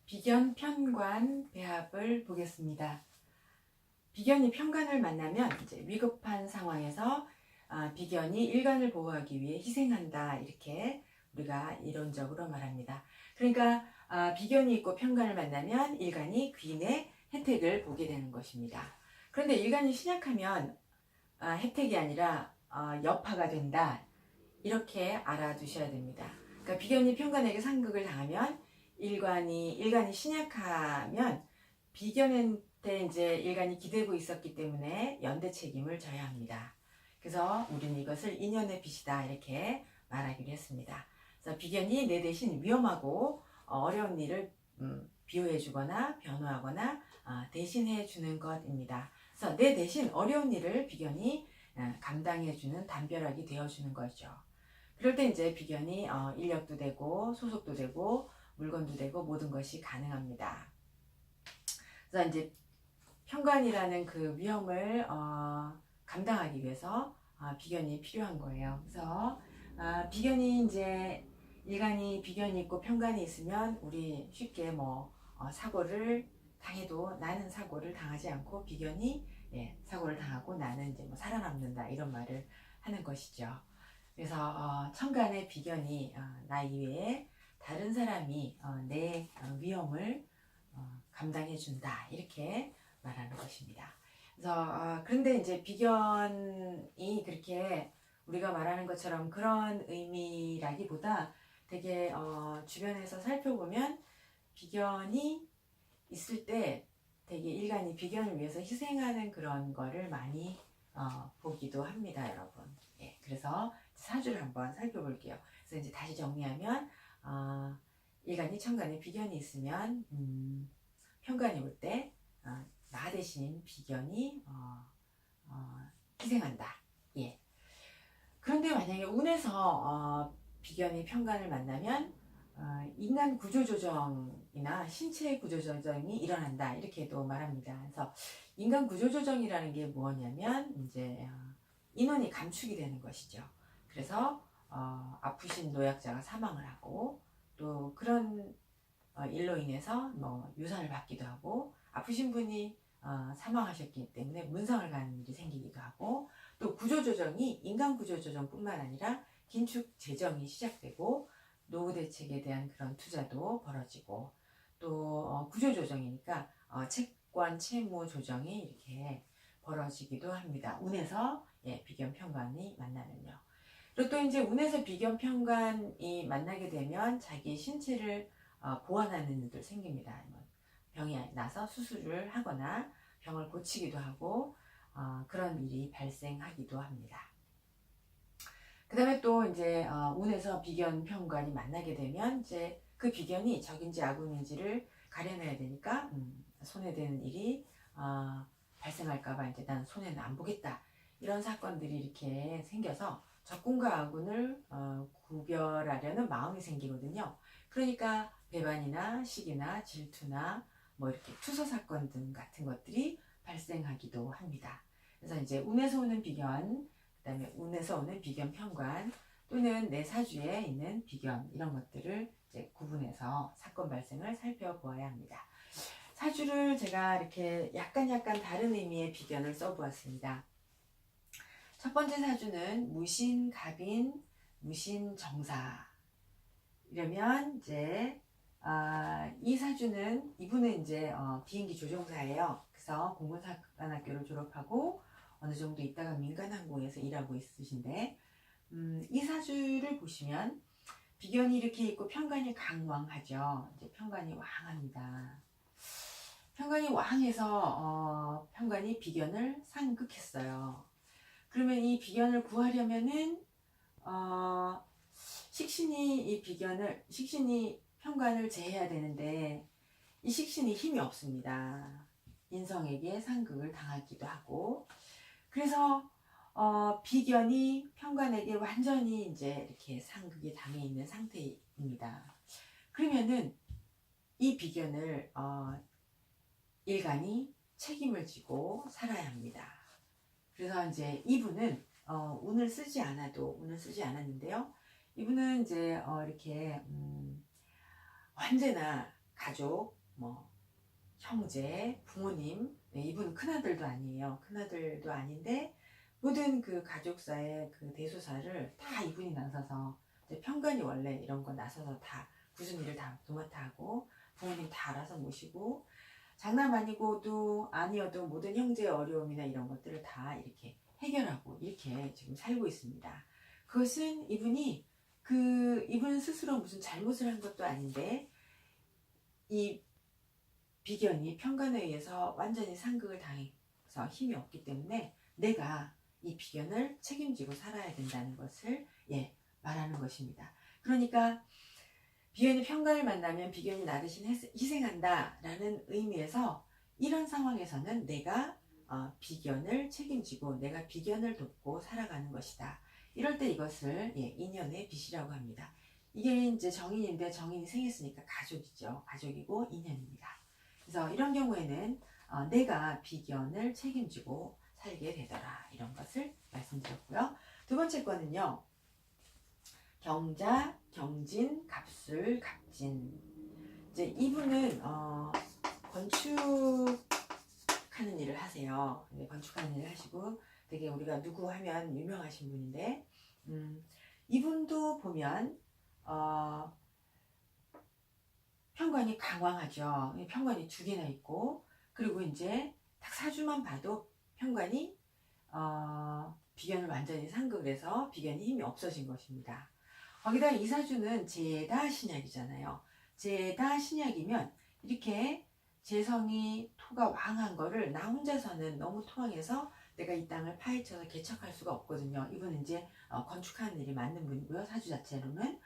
비견, 편관, 배합을 보겠습니다. 비견이 편관을 만나면 이제 위급한 상황에서 비견이 일간을 보호하기 위해 희생한다, 이렇게 우리가 이론적으로 말합니다. 그러니까 비견이 있고 편관을 만나면 일간이 귀인의 혜택을 보게 되는 것입니다. 그런데 일간이 신약하면 혜택이 아니라 여파가 된다, 이렇게 알아두셔야 됩니다. 그러니까 비견이 편관에게 상극을 당하면 일간이 신약하면 비견한테 이제 일간이 기대고 있었기 때문에 연대 책임을 져야 합니다. 그래서 우리는 이것을 인연의 빚이다, 이렇게 말하기로 했습니다. 그래서 비견이 내 대신 위험하고 어려운 일을 비호해 주거나 변호하거나 대신해 주는 것입니다. 그래서 내 대신 어려운 일을 비견이 감당해 주는 담벼락이 되어 주는 거죠. 그럴 때 이제 비견이 인력도 되고 소속도 되고 물건도 되고 모든 것이 가능합니다. 그래서 이제 편관이라는 그 위험을 감당하기 위해서 비견이 필요한 거예요. 그래서 비견이 이제 일간이 비견이 있고 편관이 있으면 우리 쉽게 사고를 당해도 나는 사고를 당하지 않고 비견이 사고를 당하고 나는 이제 살아남는다, 이런 말을 하는 것이죠. 그래서 천간의 비견이 나 이외에 다른 사람이 내 위험을 감당해 준다, 이렇게 말하는 것입니다. 그래서 그런데 이제 비견이 그렇게 우리가 말하는 것처럼 그런 의미라기보다 되게 주변에서 살펴보면 비견이 있을 때 되게 일간이 비견을 위해서 희생하는 그런 거를 많이 보기도 합니다, 여러분. 예, 그래서 사주를 한번 살펴볼게요. 그래서 이제 다시 정리하면 일간이 천간에 비견이 있으면 편관이 올 때 나 대신 비견이 희생한다. 예. 그런데 만약에 운에서 비견이 편관을 만나면 인간 구조조정이나 신체 구조조정이 일어난다, 이렇게도 말합니다. 그래서 인간 구조조정이라는 게 뭐냐면 이제 인원이 감축이 되는 것이죠. 그래서 아프신 노약자가 사망을 하고 또 그런 일로 인해서 유산을 받기도 하고, 아프신 분이 사망하셨기 때문에 문상을 가는 일이 생기기도 하고, 또 구조조정이 인간 구조조정뿐만 아니라 긴축 재정이 시작되고 노후 대책에 대한 그런 투자도 벌어지고, 또 구조조정이니까 채권 채무 조정이 이렇게 벌어지기도 합니다. 운에서 비견 편관이 만나면요. 그리고 또 이제 운에서 비견 편관이 만나게 되면 자기 신체를 보완하는 일들 생깁니다. 병이 나서 수술을 하거나 병을 고치기도 하고 그런 일이 발생하기도 합니다. 그 다음에 또 이제 운에서 비견 편관이 만나게 되면 이제 그 비견이 적인지 악운인지를 가려내야 되니까 손해되는 일이 발생할까봐 이제 난 손해는 안 보겠다, 이런 사건들이 이렇게 생겨서 적군과 악운을 구별하려는 마음이 생기거든요. 그러니까 배반이나 시기나 질투나 이렇게 투서 사건 등 같은 것들이 발생하기도 합니다. 그래서 이제 운에서 오는 비견, 그다음에 운에서 오는 비견 편관, 또는 내 사주에 있는 비견, 이런 것들을 이제 구분해서 사건 발생을 살펴보아야 합니다. 사주를 제가 이렇게 약간 다른 의미의 비견을 써보았습니다. 첫 번째 사주는 무신, 갑인, 무신, 정사. 이러면 이제 이 사주는 이분은 이제 비행기 조종사예요. 그래서 공군사관학교를 졸업하고 어느 정도 있다가 민간항공에서 일하고 있으신데, 이 사주를 보시면 비견이 이렇게 있고 편관이 강왕하죠. 이제 편관이 왕합니다. 편관이 왕해서 편관이 비견을 상극했어요. 그러면 이 비견을 구하려면은 식신이 편관을 제해야 되는데, 이 식신이 힘이 없습니다. 인성에게 상극을 당하기도 하고, 그래서 비견이 편관에게 완전히 이제 이렇게 상극이 당해 있는 상태입니다. 그러면은 이 비견을 일간이 책임을 지고 살아야 합니다. 그래서 이제 이분은 운을 쓰지 않았는데요. 이분은 이제 이렇게 언제나 가족, 뭐 형제, 부모님, 네, 이분 큰아들도 아니에요. 큰아들도 아닌데 모든 그 가족사의 그 대소사를 다 이분이 나서서 이제 평관이 원래 이런 거 나서서 다 굳은 일을 다 도맡아 하고 부모님 다 알아서 모시고 장남 아니고도 아니어도 모든 형제의 어려움이나 이런 것들을 다 이렇게 해결하고 이렇게 지금 살고 있습니다. 그것은 이분 스스로 무슨 잘못을 한 것도 아닌데 이 비견이 편관에 의해서 완전히 상극을 당해서 힘이 없기 때문에 내가 이 비견을 책임지고 살아야 된다는 것을 말하는 것입니다. 그러니까 비견이 편관을 만나면 비견이 나 대신 희생한다 라는 의미에서 이런 상황에서는 내가 비견을 책임지고 내가 비견을 돕고 살아가는 것이다. 이럴 때 이것을 인연의 빚이라고 합니다. 이게 이제 정인인데 정인이 생했으니까 가족이죠. 가족이고 인연입니다. 그래서 이런 경우에는 내가 비견을 책임지고 살게 되더라. 이런 것을 말씀드렸고요. 두 번째 거는요. 경자, 경진, 갑술, 갑진. 이제 이분은 건축하는 일을 하세요. 건축하는 일을 하시고 되게 우리가 누구 하면 유명하신 분인데 이분도 보면 편관이 강왕하죠. 편관이 두 개나 있고 그리고 이제 딱 사주만 봐도 편관이 비견을 완전히 상극을 해서 비견이 힘이 없어진 것입니다. 거기다 이 사주는 제다 신약이잖아요. 제다 신약이면 이렇게 재성이 토가 왕한 거를 나 혼자서는 너무 토왕해서 내가 이 땅을 파헤쳐서 개척할 수가 없거든요. 이분은 이제 건축하는 일이 맞는 분이고요. 사주 자체로는.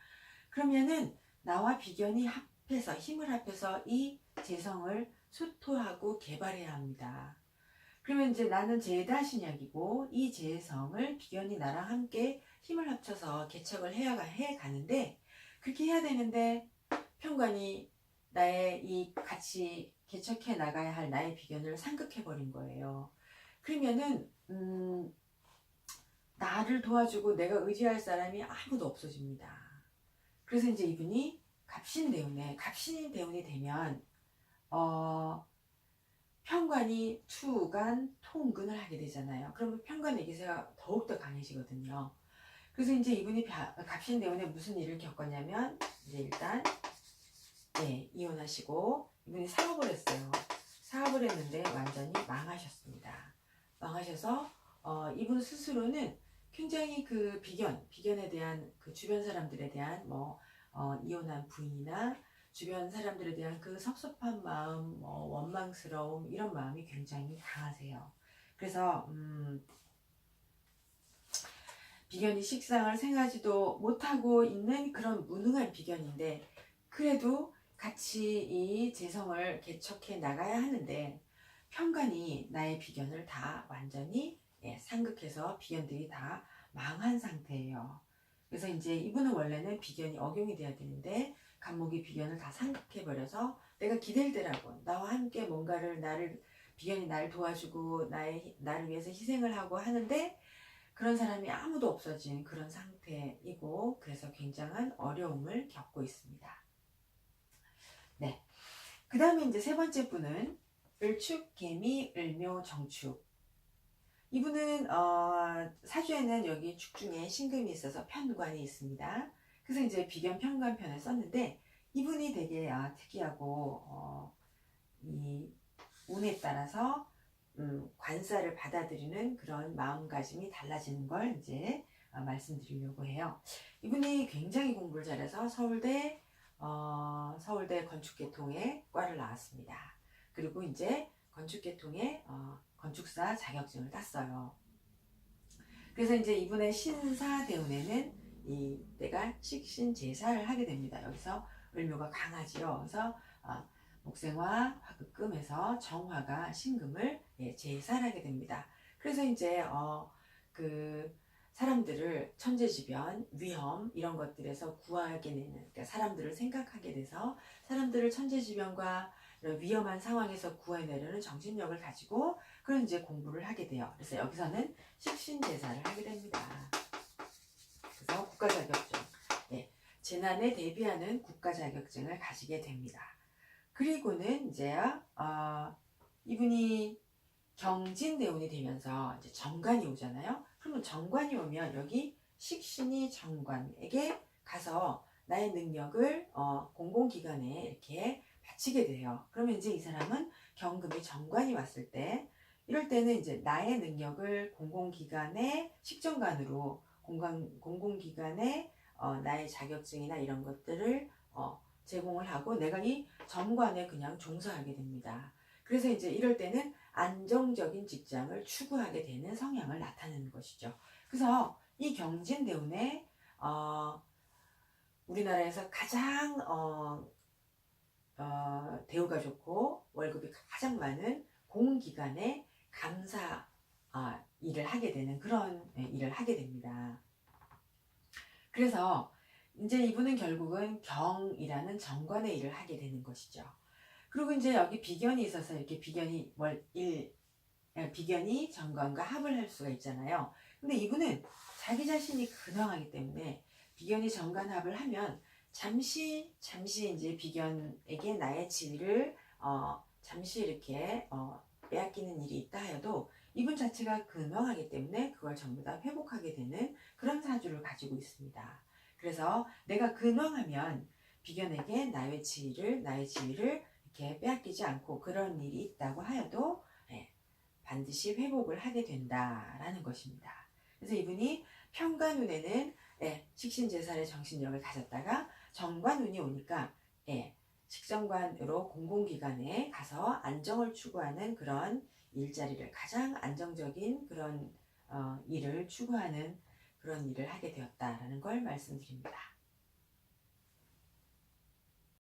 그러면은 나와 비견이 합해서 힘을 합해서 이 재성을 수토하고 개발해야 합니다. 그러면 이제 나는 제다 신약이고 이 재성을 비견이 나랑 함께 힘을 합쳐서 개척을 해 가는데 그렇게 해야 되는데 편관이 나의 이 같이 개척해 나가야 할 나의 비견을 상극해 버린 거예요. 그러면은 나를 도와주고 내가 의지할 사람이 아무도 없어집니다. 그래서 이제 이분이 갑신이 대운이 되면 편관이 투간 통근을 하게 되잖아요. 그러면 편관의 기세가 더욱더 강해지거든요. 그래서 이제 이분이 갑신대운에 무슨 일을 겪었냐면 이제 일단 이혼하시고 이분이 사업을 했어요. 사업을 했는데 완전히 망하셨습니다. 망하셔서 이분 스스로는 굉장히 그 비견에 대한 그 주변 사람들에 대한 이혼한 부인이나 주변 사람들에 대한 그 섭섭한 마음, 원망스러움 이런 마음이 굉장히 강하세요. 그래서 비견이 식상을 생하지도 못하고 있는 그런 무능한 비견인데 그래도 같이 이 재성을 개척해 나가야 하는데 편관이 나의 비견을 다 완전히 상극해서 비견들이 다 망한 상태예요. 그래서 이제 이분은 원래는 비견이 억용이 돼야 되는데 간목이 비견을 다 상극해버려서 내가 기댈더라고 나와 함께 뭔가를 비견이 나를 도와주고 나를 위해서 희생을 하고 하는데 그런 사람이 아무도 없어진 그런 상태이고 그래서 굉장한 어려움을 겪고 있습니다. 네. 그 다음에 이제 세 번째 분은 을축, 개미, 을묘, 정축. 이분은 사주에는 여기 축 중에 신금이 있어서 편관이 있습니다. 그래서 이제 비견 편관 편을 썼는데 이분이 되게 특이하고 이 운에 따라서 관사를 받아들이는 그런 마음가짐이 달라지는 걸 이제 말씀드리려고 해요. 이분이 굉장히 공부를 잘해서 서울대 건축계통의 과를 나왔습니다. 그리고 이제 건축계통의 건축사 자격증을 땄어요. 그래서 이제 이분의 신사대운에는 내가 식신제사를 하게 됩니다. 여기서 을묘가 강하지요. 그래서 목생화, 화극금에서 정화가 신금을 제사를 하게 됩니다. 그래서 이제 그 사람들을 천재지변, 위험 이런 것들에서 구하게 되는 그러니까 사람들을 생각하게 돼서 사람들을 천재지변과 이런 위험한 상황에서 구해내려는 정신력을 가지고 그런 이제 공부를 하게 돼요. 그래서 여기서는 식신제사를 하게 됩니다. 그래서 국가자격증, 재난에 대비하는 국가자격증을 가지게 됩니다. 그리고는 이제 이분이 경진대운이 되면서 이제 정관이 오잖아요. 그러면 정관이 오면 여기 식신이 정관에게 가서 나의 능력을 공공기관에 이렇게 바치게 돼요. 그러면 이제 이 사람은 경금이 정관이 왔을 때, 이럴 때는 이제 나의 능력을 공공기관의 식정관으로 공공기관에 나의 자격증이나 이런 것들을 제공을 하고 내가 이 정관에 그냥 종사하게 됩니다. 그래서 이제 이럴 때는 안정적인 직장을 추구하게 되는 성향을 나타내는 것이죠. 그래서 이 경진대운에 우리나라에서 가장 대우가 좋고 월급이 가장 많은 공기관의 감사 일을 하게 되는 그런 일을 하게 됩니다. 그래서 이제 이분은 결국은 경이라는 정관의 일을 하게 되는 것이죠. 그리고 이제 여기 비견이 있어서 이렇게 비견이 정관과 합을 할 수가 있잖아요. 근데 이분은 자기 자신이 근황하기 때문에 비견이 정관합을 하면 잠시 이제 비견에게 나의 지위를 잠시 이렇게 빼앗기는 일이 있다 하여도 이분 자체가 근황하기 때문에 그걸 전부 다 회복하게 되는 그런 사주를 가지고 있습니다. 그래서 내가 근황하면 비견에게 나의 지위를 이렇게 빼앗기지 않고 그런 일이 있다고 하여도 반드시 회복을 하게 된다라는 것입니다. 그래서 이분이 편관운에는 식신제살의 정신력을 가졌다가 정관운이 오니까 식정관으로 공공기관에 가서 안정을 추구하는 그런 일자리를 가장 안정적인 그런 일을 추구하는 그런 일을 하게 되었다라는 걸 말씀드립니다.